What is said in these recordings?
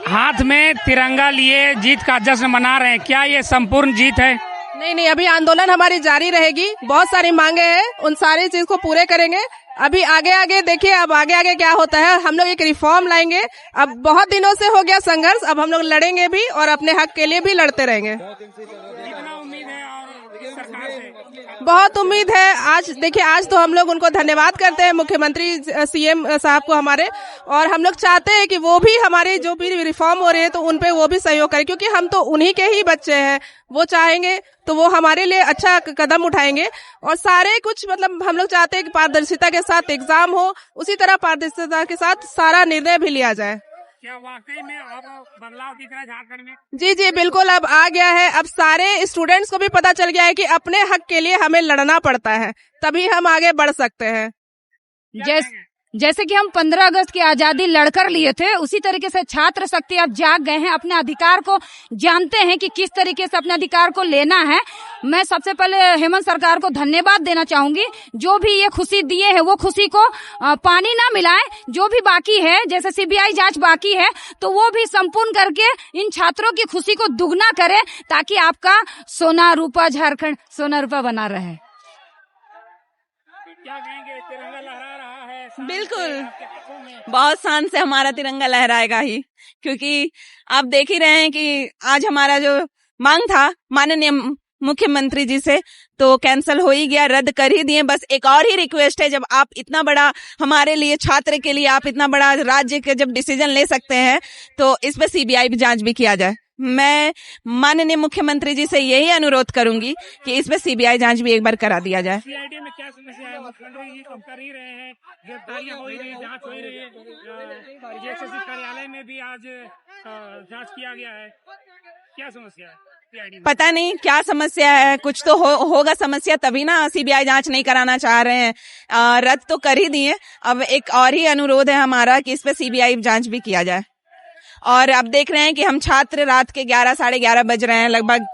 हाथ में तिरंगा लिए जीत का जश्न मना रहे हैं, क्या ये संपूर्ण जीत है? नहीं, अभी आंदोलन हमारी जारी रहेगी। बहुत सारी मांगे हैं, उन सारी चीज को पूरे करेंगे। अभी आगे देखिए, अब आगे क्या होता है। हम लोग एक रिफॉर्म लाएंगे। अब बहुत दिनों से हो गया संघर्ष, अब हम लोग लड़ेंगे भी और अपने हक के लिए भी लड़ते रहेंगे। कितना उम्मीद है और सरकार से? बहुत उम्मीद है। आज देखिए, आज तो हम लोग उनको धन्यवाद करते हैं, मुख्यमंत्री सीएम साहब को हमारे, और हम लोग चाहते हैं कि वो भी हमारे जो भी रिफॉर्म हो रहे हैं तो उन पे वो भी सहयोग करें, क्योंकि हम तो उन्हीं के ही बच्चे हैं। वो चाहेंगे तो वो हमारे लिए अच्छा कदम उठाएंगे। और सारे कुछ मतलब हम लोग चाहते हैं कि पारदर्शिता के साथ एग्जाम हो, उसी तरह पारदर्शिता के साथ सारा निर्णय भी लिया जाए। क्या वाकई में अब बदलाव दिख रहा है झारखंड में? जी, बिल्कुल, अब आ गया है। अब सारे स्टूडेंट्स को भी पता चल गया है कि अपने हक के लिए हमें लड़ना पड़ता है, तभी हम आगे बढ़ सकते हैं। जैसे कि हम 15 अगस्त की आजादी लड़कर लिए थे, उसी तरीके से छात्र शक्ति अब जाग गए हैं, अपने अधिकार को जानते हैं कि किस तरीके से अपने अधिकार को लेना है। मैं सबसे पहले हेमंत सरकार को धन्यवाद देना चाहूंगी। जो भी ये खुशी दिए है वो खुशी को पानी ना मिलाएं। जो भी बाकी है, जैसे सीबीआई जांच बाकी है, तो वो भी संपूर्ण करके इन छात्रों की खुशी को दुगना करे, ताकि आपका सोना रूपा झारखंड सोना रूपा बना रहे। क्या कहेंगे? तिरंगा लहरा रहा है बिल्कुल, बहुत शान से हमारा तिरंगा लहराएगा ही, क्योंकि आप देख ही रहे हैं कि आज हमारा जो मांग था माननीय मुख्यमंत्री जी से, तो कैंसिल हो ही गया, रद्द कर ही दिए। बस एक और ही रिक्वेस्ट है, जब आप इतना बड़ा हमारे लिए, छात्र के लिए आप इतना बड़ा राज्य के जब डिसीजन ले सकते हैं, तो इस पे सीबीआई भी जांच भी किया जाए। मैं माननीय मुख्यमंत्री जी से यही अनुरोध करूंगी कि इस पे सीबीआई जांच भी एक बार करा दिया जाए। सीआईडी में क्या समस्या है? मुख्यमंत्री जी कर ही रहे हैं, गिरफ्तारियां हो रही है, जांच हो रही है। जेएसएससी कार्यालय में भी आज जांच किया गया है। क्या समस्या है सीआईडी में? पता नहीं क्या समस्या है, कुछ तो होगा समस्या, तभी ना सीबीआई जांच नहीं कराना चाह रहे हैं। रद्द तो कर ही दिए, अब एक और ही अनुरोध है हमारा कि इस पे सीबीआई जांच भी किया जाए। और अब देख रहे हैं कि हम छात्र रात के 11 साढ़े 11 बज रहे हैं, लगभग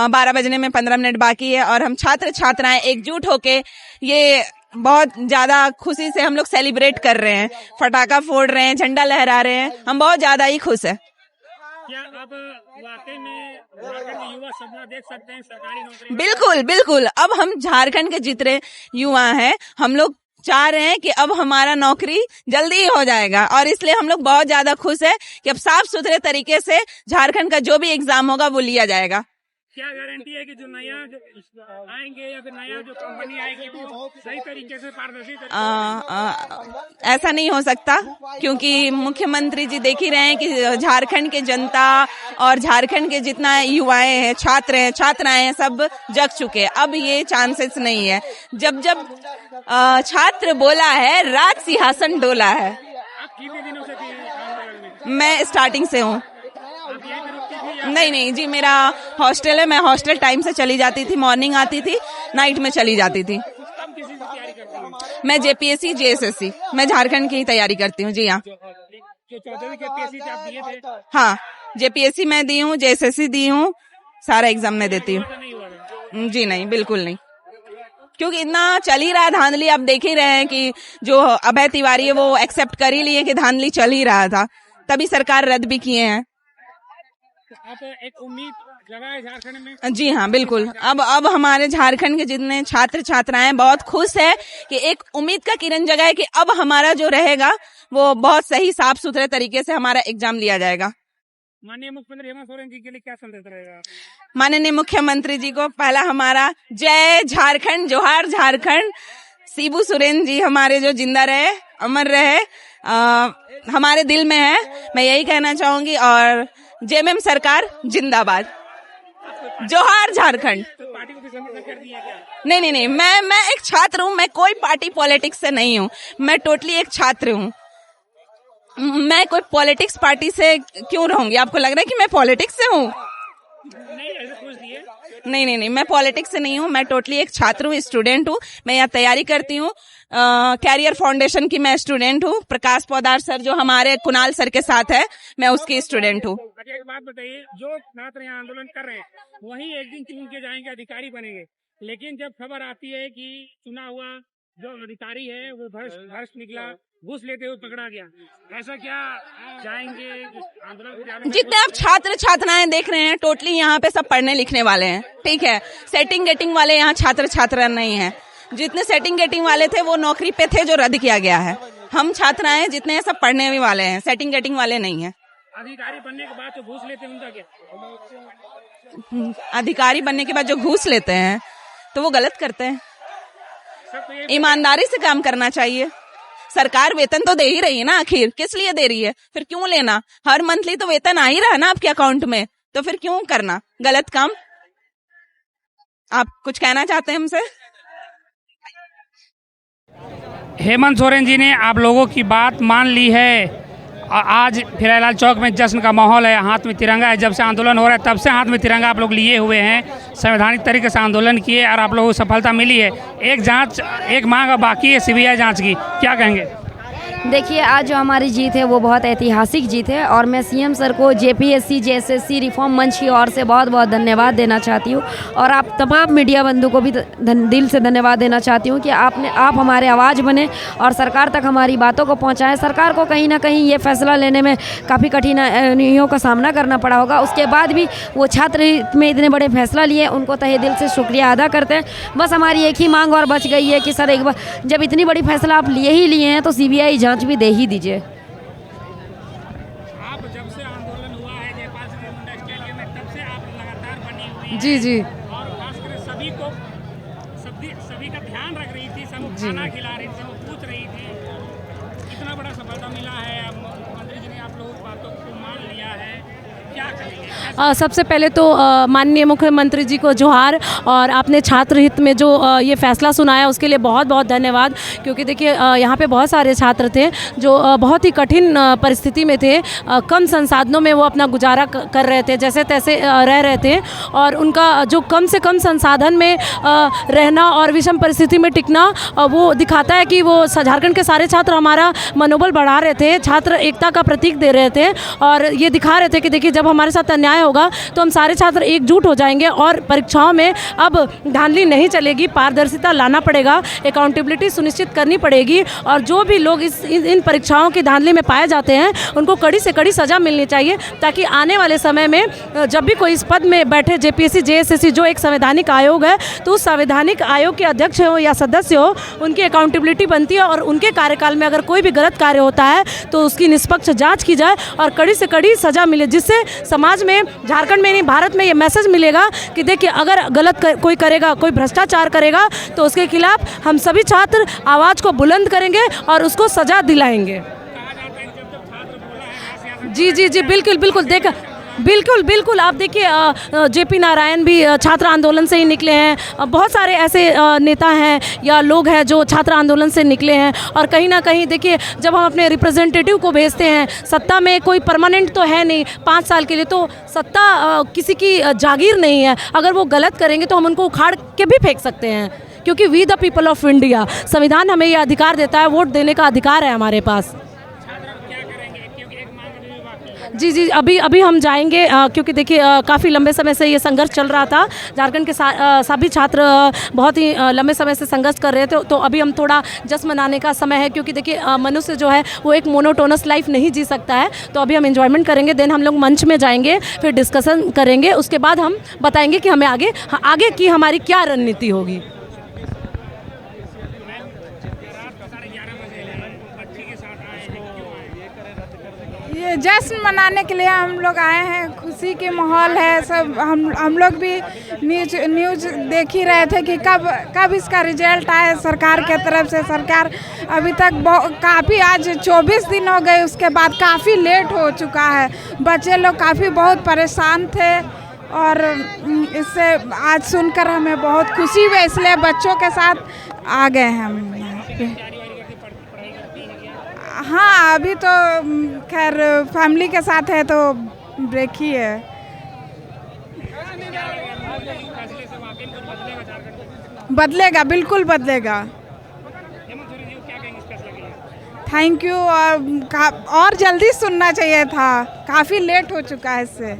12 बजने में 15 मिनट बाकी है, और हम छात्र छात्राएं एकजुट होके ये बहुत ज्यादा खुशी से हम लोग सेलिब्रेट कर रहे हैं, पटाखा फोड़ रहे हैं, झंडा लहरा रहे हैं, हम बहुत ज्यादा ही खुश है। क्या अब वाकई में झारखंड के युवा सपना देख सकते हैं सरकारी नौकरी? बिल्कुल, अब हम झारखंड के जितने युवा हैं, हम लोग चाह रहे हैं कि अब हमारा नौकरी जल्दी ही हो जाएगा, और इसलिए हम लोग बहुत ज्यादा खुश है कि अब साफ सुथरे तरीके से झारखंड का जो भी एग्जाम होगा वो लिया जाएगा। क्या गारंटी है कि जो नया जो आएंगे या फिर नया जो कंपनी आएगी वो सही तरीके से पारदर्शी ऐसा नहीं हो सकता, क्योंकि मुख्यमंत्री जी देख ही रहे हैं कि झारखंड के जनता और झारखंड के जितना युवाएं हैं, छात्र हैं, छात्राएं हैं, सब जग चुके हैं। अब ये चांसेस नहीं है। जब छात्र बोला है, राज सिंहासन डोला है। आप कितने दिनों से थी? मैं स्टार्टिंग से हूँ। नहीं जी, मेरा हॉस्टल है, मैं हॉस्टल टाइम से चली जाती थी, मॉर्निंग आती थी, नाइट में चली जाती थी। मैं जेपीएससी जेएसएससी, मैं झारखंड की ही तैयारी करती हूँ। जी हाँ, जो 14वीं के पीएससी आप दिए थे? हाँ, जेपीएससी मैं दी हूँ, जेएसएससी दी हूँ, सारा एग्जाम मैं देती हूँ। जी नहीं, बिल्कुल नहीं, क्योंकि इतना चल ही रहा है धांधली। आप देख ही रहे हैं कि जो अभय तिवारी है वो एक्सेप्ट कर ही लिए कि धांधली चल ही रहा था, तभी सरकार रद्द भी किए हैं। आप एक उम्मीद जगाए झारखंड में? जी हाँ, बिल्कुल। अब हमारे झारखंड के जितने छात्र छात्राएं बहुत खुश है कि एक उम्मीद का किरण जगा है कि अब हमारा जो रहेगा वो बहुत सही साफ सुथरे तरीके से हमारा एग्जाम लिया जाएगा। माननीय मुख्यमंत्री हेमंत सोरेन जी के लिए क्या संदेश रहेगा? माननीय मुख्यमंत्री जी को पहला हमारा जय झारखंड, जोहार झारखंड। शिबू सोरेन जी हमारे जो जिंदा रहे, अमर रहे, हमारे दिल में है, मैं यही कहना चाहूंगी। और जेएमएम सरकार जिंदाबाद, जोहार झारखंड। तो पार्टी को भी समर्थन कर दिया क्या? नहीं, मैं एक छात्र हूँ, मैं कोई पार्टी पॉलिटिक्स से नहीं हूँ, मैं टोटली एक छात्र हूँ। मैं कोई पॉलिटिक्स पार्टी से क्यों रहूंगी? आपको लग रहा है कि मैं पॉलिटिक्स से हूँ? नहीं, ऐसे पूछ दिए। नहीं, मैं पॉलिटिक्स से नहीं हूँ, मैं टोटली एक छात्र हूँ, स्टूडेंट हूँ। मैं यहाँ तैयारी करती हूँ, कैरियर फाउंडेशन की मैं स्टूडेंट हूँ। प्रकाश पोदार सर जो हमारे कुणाल सर के साथ है, मैं उसकी स्टूडेंट हूँ। एक बात बताइए, जो छात्र यहाँ आंदोलन कर रहे हैं वही एक दिन चुन के जाएंगे, अधिकारी बनेंगे, लेकिन जब खबर आती है कि चुना हुआ जो अधिकारी है वो भ्रष्ट निकला, घूस लेते हुए पकड़ा गया, ऐसा क्या जाएंगे आंदोलन? जितने आप छात्र छात्राएं देख रहे हैं टोटली यहाँ पे सब पढ़ने लिखने वाले हैं, ठीक है। सेटिंग गेटिंग वाले यहाँ छात्र छात्रा नहीं है। जितने सेटिंग गेटिंग वाले थे वो नौकरी पे थे, जो रद्द किया गया है। हम छात्राएं जितने हैं सब पढ़ने वाले हैं, सेटिंग गेटिंग वाले नहीं है। अधिकारी बनने के बाद जो घूस लेते हैं उनका क्या? अधिकारी बनने के बाद जो घूस लेते हैं तो वो गलत करते हैं। ईमानदारी से काम करना चाहिए। सरकार वेतन तो दे ही रही है ना, आखिर किस लिए दे रही है? फिर क्यों लेना? हर मंथली तो वेतन आ ही रहा है ना आपके अकाउंट में, तो फिर क्यों करना गलत काम? आप कुछ कहना चाहते हैं हमसे? हेमंत सोरेन जी ने आप लोगों की बात मान ली है। आज फिलहाल चौक में जश्न का माहौल है, हाथ में तिरंगा है। जब से आंदोलन हो रहा है तब से हाथ में तिरंगा आप लोग लिए हुए हैं, संवैधानिक तरीके से आंदोलन किए और आप लोगों को सफलता मिली है। एक मांग बाकी है सीबीआई जांच की, क्या कहेंगे? देखिए, आज जो हमारी जीत है वो बहुत ऐतिहासिक जीत है और मैं सीएम सर को जेपीएससी जेएसएससी रिफॉर्म मंच की ओर से बहुत बहुत धन्यवाद देना चाहती हूँ और आप तमाम मीडिया बंधु को भी दिल से धन्यवाद देना चाहती हूँ कि आप हमारे आवाज़ बने और सरकार तक हमारी बातों को पहुँचाएं। सरकार को कहीं ना कहीं ये फैसला लेने में काफ़ी कठिनाइयों का सामना करना पड़ा होगा, उसके बाद भी वो छात्र हित में इतने बड़े फैसला लिए, उनको तहे दिल से शुक्रिया अदा करते हैं। बस हमारी एक ही मांग और बच गई है कि सर एक बार जब इतनी बड़ी फैसला आप लिए हैं तो सीबीआई जांच भी दे ही दीजिए। आप जब से आंदोलन हुआ है जयपाल सिंह मुंडा स्टेडियम में तब से आप लगातार बनी हुई हैं। जी जी। और खासकर सभी का ध्यान रख रही थी, सब खाना खिला रही थी, सब पूछ रही थी। इतना बड़ा सफलता मिला है, मुख्यमंत्री जी ने आप लोगों की बातों को मान लिया है, क्या करेंगे? सबसे पहले तो माननीय मुख्यमंत्री जी को जोहार और आपने छात्र हित में जो ये फैसला सुनाया उसके लिए बहुत बहुत धन्यवाद। क्योंकि देखिए यहाँ पे बहुत सारे छात्र थे जो बहुत ही कठिन परिस्थिति में थे, कम संसाधनों में वो अपना गुजारा कर रहे थे, जैसे तैसे रह रहे थे और उनका जो कम से कम संसाधन में रहना और विषम परिस्थिति में टिकना वो दिखाता है कि वो झारखंड के सारे छात्र हमारा मनोबल बढ़ा रहे थे, छात्र एकता का प्रतीक दे रहे थे और ये दिखा रहे थे कि देखिए जब हमारे साथ अन्याय होगा तो हम सारे छात्र एकजुट हो जाएंगे और परीक्षाओं में अब धांधली नहीं चलेगी, पारदर्शिता लाना पड़ेगा, अकाउंटेबिलिटी सुनिश्चित करनी पड़ेगी और जो भी लोग इन परीक्षाओं की धांधली में पाए जाते हैं उनको कड़ी से कड़ी सजा मिलनी चाहिए, ताकि आने वाले समय में जब भी कोई इस पद में बैठे जेपीएससी जेएसएससी जो एक संवैधानिक आयोग है तो उस संवैधानिक आयोग के अध्यक्ष हो या सदस्य हो उनकी अकाउंटेबिलिटी बनती है और उनके कार्यकाल में अगर कोई भी गलत कार्य होता है तो उसकी निष्पक्ष जांच की जाए और कड़ी से कड़ी सजा मिले, जिससे समाज में, झारखंड में नहीं भारत में ये मैसेज मिलेगा कि देखिए अगर गलत कोई करेगा, कोई भ्रष्टाचार करेगा तो उसके खिलाफ हम सभी छात्र आवाज़ को बुलंद करेंगे और उसको सजा दिलाएंगे। जी जी जी बिल्कुल बिल्कुल देखा बिल्कुल बिल्कुल आप देखिए जेपी नारायण भी छात्र आंदोलन से ही निकले हैं, बहुत सारे ऐसे नेता हैं या लोग हैं जो छात्र आंदोलन से निकले हैं और कहीं ना कहीं देखिए जब हम अपने रिप्रेजेंटेटिव को भेजते हैं, सत्ता में कोई परमानेंट तो है नहीं 5 साल के लिए, तो सत्ता किसी की जागीर नहीं है, अगर वो गलत करेंगे तो हम उनको उखाड़ के भी फेंक सकते हैं, क्योंकि we the people of India, संविधान हमें ये अधिकार देता है, वोट देने का अधिकार है हमारे पास। जी जी अभी हम जाएंगे क्योंकि देखिए काफ़ी लंबे समय से ये संघर्ष चल रहा था, झारखंड के सभी छात्र बहुत ही लंबे समय से संघर्ष कर रहे थे, तो अभी हम थोड़ा जश्न मनाने का समय है, क्योंकि देखिए मनुष्य जो है वो एक मोनोटोनस लाइफ नहीं जी सकता है, तो अभी हम एंजॉयमेंट करेंगे, देन हम लोग मंच में जाएंगे, फिर डिस्कशन करेंगे, उसके बाद हम बताएंगे कि हमें आगे की हमारी क्या रणनीति होगी। ये जश्न मनाने के लिए हम लोग आए हैं, खुशी के माहौल है सब। हम लोग भी न्यूज़ देख ही रहे थे कि कब इसका रिजल्ट आए सरकार के तरफ से। सरकार अभी तक काफ़ी, आज 24 दिन हो गए, उसके बाद काफ़ी लेट हो चुका है। बच्चे लोग काफ़ी बहुत परेशान थे और इससे आज सुनकर हमें बहुत खुशी हुई, इसलिए बच्चों के साथ आ गए हैं हम। हाँ, अभी तो खैर फैमिली के साथ है तो ब्रेक ही है। बदलेगा, बिल्कुल बदलेगा। Thank you. और जल्दी सुनना चाहिए था, काफ़ी लेट हो चुका है इससे।